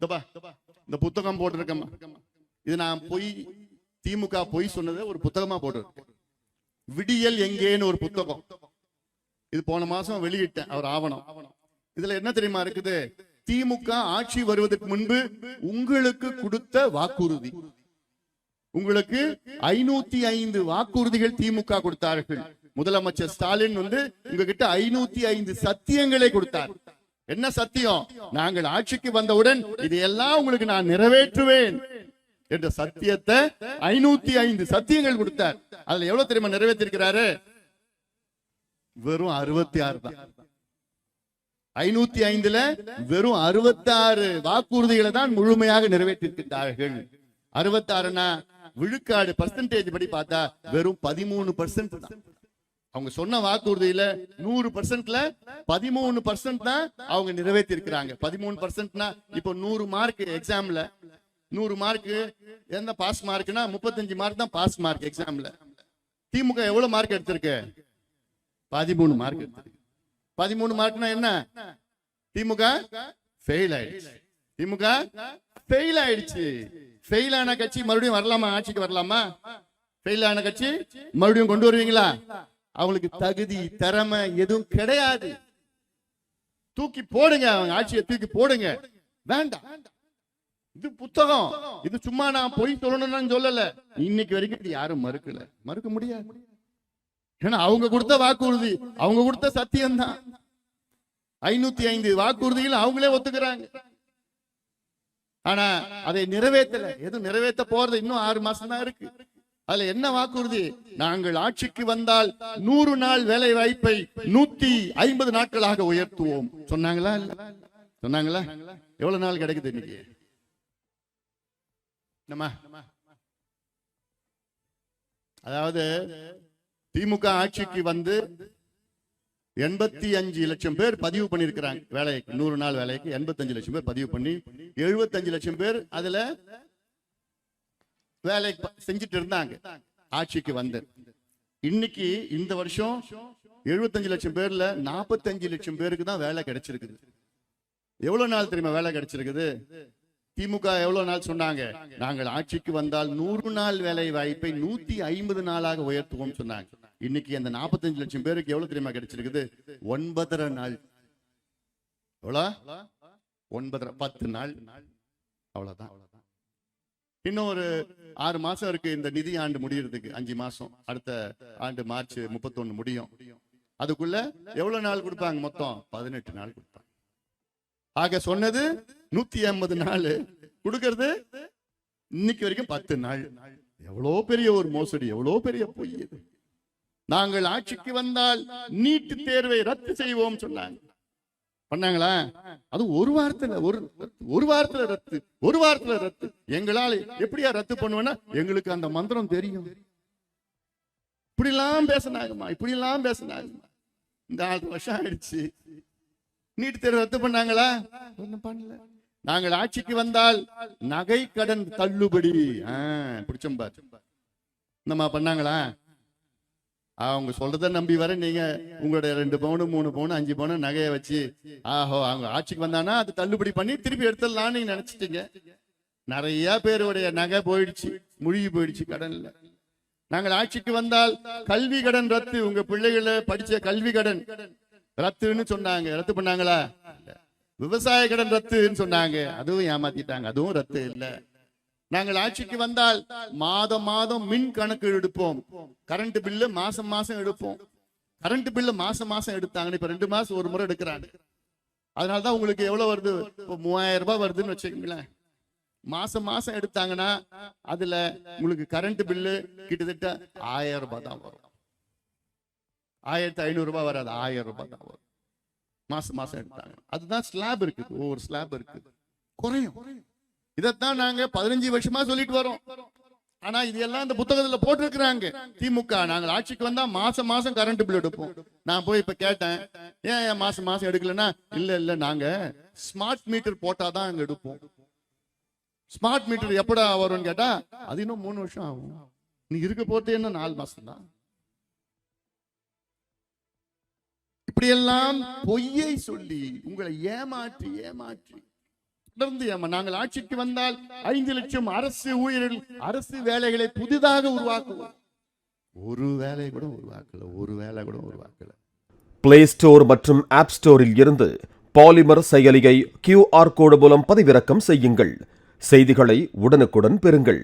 இந்த புத்தகம் போட்டிருக்கேன். இது நான் திமுக பொய் சொன்னது ஒரு புத்தகமா போட்டிருக்கேன். விடியல் எங்கேன்னு ஒரு புத்தகம். இது போன மாசம் வெளியிட்டேன் அவர் ஆவணம். இதுல என்ன தெரியுமா இருக்குது? திமுக ஆட்சி வருவதற்கு முன்பு உங்களுக்கு கொடுத்த வாக்குறுதி. உங்களுக்கு 505 வாக்குறுதிகள் திமுக கொடுத்தார்கள். முதலமைச்சர் ஸ்டாலின் உங்ககிட்ட 505 சத்தியங்களை கொடுத்தார். என்ன சத்தியம்? நாங்கள் ஆட்சிக்கு வந்தவுடன் இதையெல்லாம் உங்களுக்கு நான் நிறைவேற்றுவேன் என்ற சத்தியத்தை 505 சத்தியங்கள் கொடுத்தார். அதுல எவ்வளவு தெரியுமா நிறைவேற்றிருக்கிறாரு? வெறும் 66 தான். 505ல வெறும் 66 வாக்குறுதிகளை தான் முழுமையாக நிறைவேற்றிருக்கிறார்கள். 66னா விழுக்காடு பர்சன்டேஜ் படி பார்த்தா வெறும் 13% தான். அவங்க சொன்ன வாக்குறுதியில 100%ல 13% தான் அவங்க நிறைவேற்றி இருக்கிறாங்க. 13%னா இப்போ 100 மார்க் எக்ஸாம்ல 100 மார்க் என்ன பாஸ் மார்க்னா 35 மார்க் தான் பாஸ் மார்க் எக்ஸாம்ல. திமுக எவ்வளவு மார்க் எடுத்திருக்கு? 13 மார்க் எடுத்திருக்கு. 13 மார்க்னா என்ன? திமுக ஃபெயில் ஆயிடுச்சு. திமுக ஃபெயில் ஆயிடுச்சு. ஃபெயில் ஆன கட்சி மறுபடியும் வரலாமா? ஆட்சிக்கு வரலாமா? ஃபெயில் ஆன கட்சி மறுபடியும் கொண்டு வருவீங்களா? அவங்களுக்கு தகுதி திறமை எதுவும் கிடையாது. தூக்கி போடுங்க, அவங்க ஆட்சியை தூக்கி போடுங்க. வேண்டாம். இது புத்தகம். இது சும்மா நான் பொய் சொல்லணும்னு சொல்லல. இன்னைக்கு வரைக்கும் இது யாரும் மறுக்க முடியாது. ஏன்னா அவங்க கொடுத்த வாக்குறுதி, அவங்க கொடுத்த சத்தியம் தான். 505 வாக்குறுதிகள் அவங்களே ஒத்துக்கிறாங்க. ஆனா அதை நிறைவேற்றல. எதுவும் நிறைவேற்ற போறது இன்னும் 6 மாசம் தான் இருக்கு. அதுல என்ன வாக்குறுதி? நாங்கள் ஆட்சிக்கு வந்தால் 100 நாள் வேலை வாய்ப்பை 150 நாட்களாக உயர்த்துவோம் சொன்னாங்களா? சொன்னாங்களா? எவ்வளவு நாள் கிடைக்குது இன்னைக்கு? அதாவது திமுக ஆட்சிக்கு வந்து 85 லட்சம் பேர் பதிவு பண்ணிருக்கிறாங்க வேலைக்கு. 100 நாள் வேலைக்கு 85 லட்சம் பேர் பதிவு பண்ணி 75 லட்சம் பேர் அதுல வேலை செஞ்சுட்டு இருந்தாங்க ஆட்சிக்கு வந்து. இன்னைக்கு இந்த வருஷம் 75 லட்சம் பேர்ல 45 லட்சம் பேருக்கு தான் வேலை கிடைச்சிருக்குது. எவ்வளவு நாள் தெரியுமா வேலை கிடைச்சிருக்குது? திமுக எவ்வளவு நாள் சொன்னாங்க? நாங்கள் ஆட்சிக்கு வந்தால் 100 நாள் வேலை வாய்ப்பை 150 நாளாக உயர்த்துவோம் சொன்னாங்க. இன்னைக்கு அந்த 45 லட்சம் பேருக்கு எவ்வளவு தெரியுமா கிடைச்சிருக்குது? 9.5 நாள். எவ்வளவு? 9.5 10 நாள். அவ்வளவுதான். இன்னும் ஒரு 6 மாசம் இருக்கு இந்த நிதி ஆண்டு முடியறதுக்கு. 5 மாசம். அடுத்த ஆண்டு மார்ச் 31 முடியும். அதுக்குள்ள எவ்வளவு நாள் கொடுப்பாங்க? மொத்தம் 18 நாள் கொடுப்பாங்க. ஆக சொன்னது 150 நாள், கொடுக்கிறது இன்னைக்கு வரைக்கும் 10 நாள். எவ்வளவு பெரிய ஒரு மோசடி, எவ்வளவு பெரிய பொய் இது. நாங்கள் ஆட்சிக்கு வந்தால் நீட் தேர்வை ரத்து செய்வோம் சொன்னாங்க. பண்ணாங்களா? அது ஒரு வாரத்துல ரத்து. எங்களால் எப்படியா ரத்து பண்ணுவேன்னா எங்களுக்கு அந்த மந்திரம் தெரியும். இப்படிலாம் பேசினாங்கம்மா. இந்த 4 வருஷம் ஆயிடுச்சு. நீட் தேர்வு ரத்து பண்ணாங்களா? ஒண்ணும் பண்ணல. நாங்கள் ஆட்சிக்கு வந்தால் நகை கடன் தள்ளுபடி பிடிச்சம்பார் நம்ம பண்ணாங்களா? அவங்க சொல்றத நம்பி வர நீங்க உங்களுடைய 2 பவுன் 3 பவுன் 5 பவுன் நகையை வச்சு அவங்க ஆட்சிக்கு வந்தானா அது தள்ளுபடி பண்ணி திருப்பி எடுத்துடலாம்னு நீங்க நினைச்சிட்டீங்க. நிறைய பேருடைய நகை போயிடுச்சு, முழுகி போயிடுச்சு கடன்ல. நாங்கள் ஆட்சிக்கு வந்தால் கல்வி கடன் ரத்து, உங்க பிள்ளைகளை படிச்ச கல்வி கடன் ரத்துன்னு சொன்னாங்க. ரத்து பண்ணாங்களா? விவசாய கடன் ரத்துன்னு சொன்னாங்க. அதுவும் ஏமாத்திட்டாங்க. அதுவும் ரத்து இல்ல. நாங்கள் ஆட்சிக்கு வந்தால் மாதம் மின் கணக்கு எடுப்போம். கரண்ட் பில்லு மாசம் எடுப்போம். கரண்ட் பில்லு மாசம் எடுத்தாங்க. இப்ப 2 மாசம் ஒரு முறை எடுக்கிறாங்க. அதனாலதான் உங்களுக்கு எவ்வளவு வருது? இப்போ 3000 ரூபாய் வருதுன்னு வச்சுக்கீங்களேன். மாசம் எடுத்தாங்கன்னா அதுல உங்களுக்கு கரண்ட் பில்லு கிட்டத்தட்ட 1000 ரூபாய் தான் வரும். 1500 ரூபாய் வராது, 1000 ரூபாய் தான் வரும். மாசம் எடுத்தாங்க. அதுதான் ஸ்லாப் இருக்குது. ஒவ்வொரு ஸ்லாப் இருக்குது, குறையும். இதைத்தான் நாங்க 15 வருஷமா சொல்லிட்டு வரோம். ஆனா இது எல்லாம் இந்த புத்தகத்துல போட்டிருக்கிறாங்க. திமுக நாங்கள் ஆட்சிக்கு வந்தா மாசம் கரண்ட் பில் எடுப்போம். நான் போய் இப்ப கேட்டேன், ஏன் மாசம் எடுக்கலன்னா, இல்ல நாங்க ஸ்மார்ட் மீட்டர் போட்டாதான் அங்க எடுப்போம். ஸ்மார்ட் மீட்டர் எப்படா வரும்னு கேட்டா அது இன்னும் 3 வருஷம் ஆகும். நீ இருக்க போறது என்ன 4 மாசம் தான். இப்படியெல்லாம் பொய்யை சொல்லி உங்களை ஏமாற்றி தொடர்ந்து நாங்கள் ஆட்சிக்கு வந்தால் 5 லட்சம் அரசு ஊழியர்கள், அரசு வேலைகளை புதிதாக உருவாக்குவோம். ஒரு வேலை கூட உருவாக்கல. பிளே ஸ்டோர் மற்றும் ஆப் ஸ்டோரில் இருந்து பாலிமர் செயலியை QR கோடு மூலம் பதிவிறக்கம் செய்யுங்கள். செய்திகளை உடனுக்குடன் பெறுங்கள்.